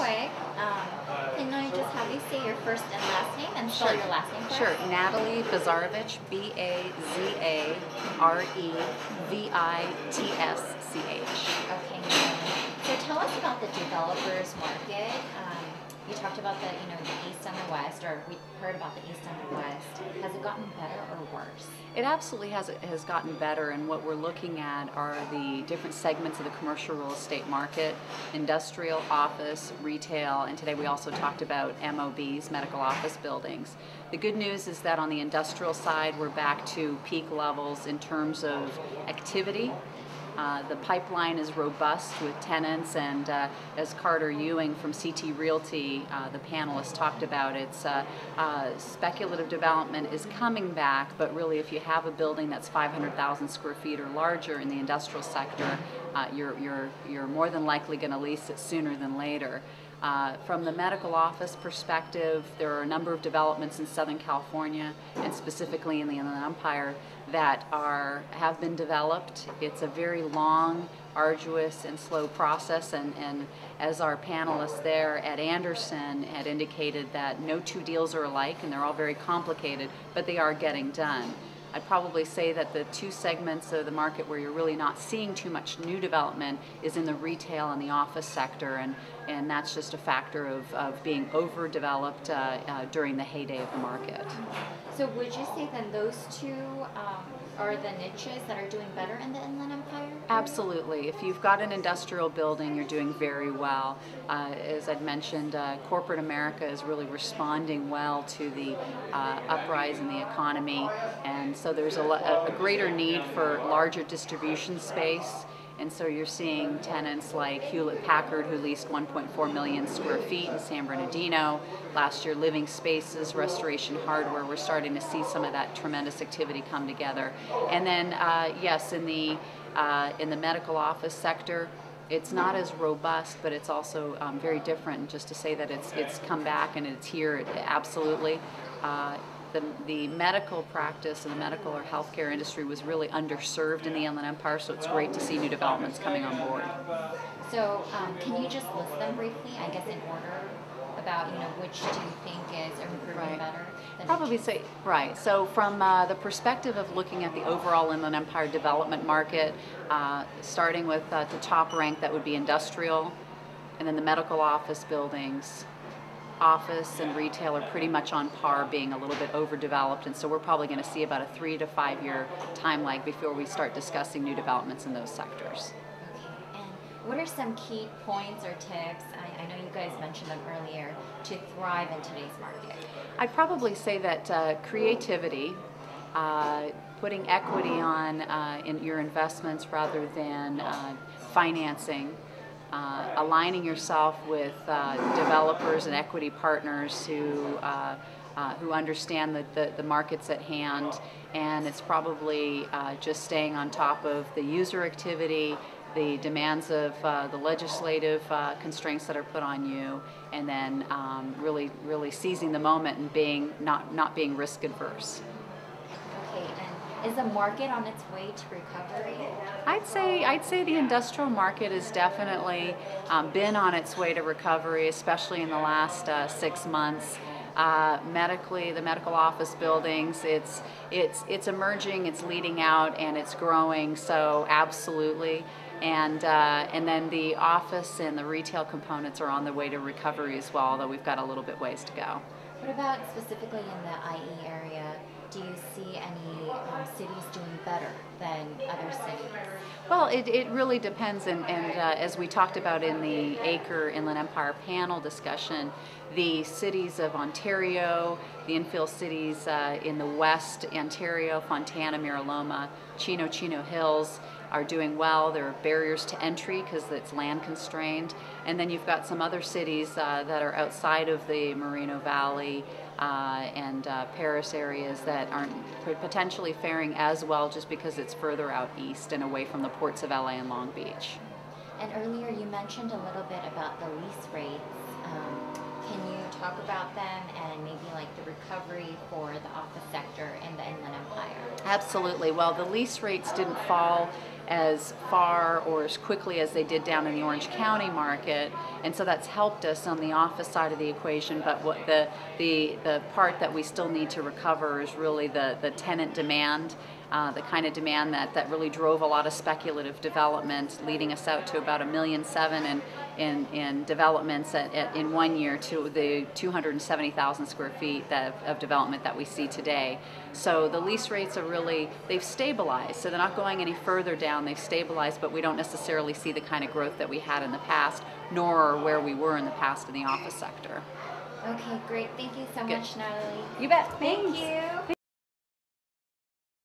quick, can I just have you say your first and last name and spell your last name for us? Sure. Natalie Bazarebitsch, Bazarebitsch. Okay. So tell us about the developers market. You talked about the east and the west, or we heard about the east and the west. Has it gotten better or worse? It absolutely has gotten better, and what we're looking at are the different segments of the commercial real estate market: industrial, office, retail, and today we also talked about MOBs, medical office buildings. The good news is that on the industrial side, we're back to peak levels in terms of activity. The pipeline is robust with tenants, and as Carter Ewing from CT Realty, the panelist, talked about, it's speculative development is coming back, but really if you have a building that's 500,000 square feet or larger in the industrial sector, you're more than likely going to lease it sooner than later. From the medical office perspective, there are a number of developments in Southern California and specifically in the Inland Empire that have been developed. It's a very long, arduous, and slow process, and as our panelists there at Anderson had indicated, that no two deals are alike and they're all very complicated, but they are getting done. I'd probably say that the two segments of the market where you're really not seeing too much new development is in the retail and the office sector, and that's just a factor of being overdeveloped during the heyday of the market. So would you say then those two are the niches that are doing better in the Inland Empire? Absolutely. If you've got an industrial building, you're doing very well. As I'd mentioned, corporate America is really responding well to the uprise in the economy, and so there's a greater need for larger distribution space. And so you're seeing tenants like Hewlett-Packard, who leased 1.4 million square feet in San Bernardino. Last year, Living Spaces, Restoration Hardware, we're starting to see some of that tremendous activity come together. And then, yes, in the medical office sector, it's not as robust, but it's also very different. Just to say that it's come back and it's here, absolutely. The medical practice and the medical or healthcare industry was really underserved in the Inland Empire, so it's great to see new developments coming on board. So can you just list them briefly, I guess in order, about which do you think is improving better? Probably say, right. So from the perspective of looking at the overall Inland Empire development market, starting with the top rank, that would be industrial, and then the medical office buildings. Office and retail are pretty much on par, being a little bit overdeveloped, and so we're probably going to see about a 3 to 5 year time lag before we start discussing new developments in those sectors. Okay, and what are some key points or tips, I know you guys mentioned them earlier, to thrive in today's market? I'd probably say that creativity, putting equity on in your investments rather than financing, aligning yourself with developers and equity partners who understand the markets at hand, and it's probably just staying on top of the user activity, the demands of the legislative constraints that are put on you, and then really seizing the moment and not being risk adverse. Okay, and is the market on its way to recovery? I'd say the industrial market has definitely been on its way to recovery, especially in the last 6 months. Medically, the medical office buildings, it's emerging, it's leading out, and it's growing. So absolutely. And then the office and the retail components are on the way to recovery as well, although we've got a little bit ways to go. What about specifically in the IE area? Do you see any cities doing better than other cities? Well, it really depends, and as we talked about in the ACRE Inland Empire panel discussion, the cities of Ontario, the infill cities in the west, Ontario, Fontana, Mira Loma, Chino Hills, are doing well. There are barriers to entry because it's land constrained. And then you've got some other cities that are outside of the Moreno Valley and Paris areas that aren't potentially faring as well just because it's further out east and away from the ports of LA and Long Beach. And earlier you mentioned a little bit about the lease rates. Can you talk about them and maybe like the recovery for the office sector in the Inland Empire? Absolutely. Well, the lease rates didn't fall as far or as quickly as they did down in the Orange County market, and so that's helped us on the office side of the equation. But what the part that we still need to recover is really the tenant demand, the kind of demand that really drove a lot of speculative development, leading us out to about 1.7 million in developments in 1 year to the 270,000 square feet of development that we see today. So the lease rates are really, they've stabilized, so they're not going any further down, they've stabilized, but we don't necessarily see the kind of growth that we had in the past, nor where we were in the past in the office sector. Okay, great. Thank you so much, Natalie. You bet. Thank Thanks. you.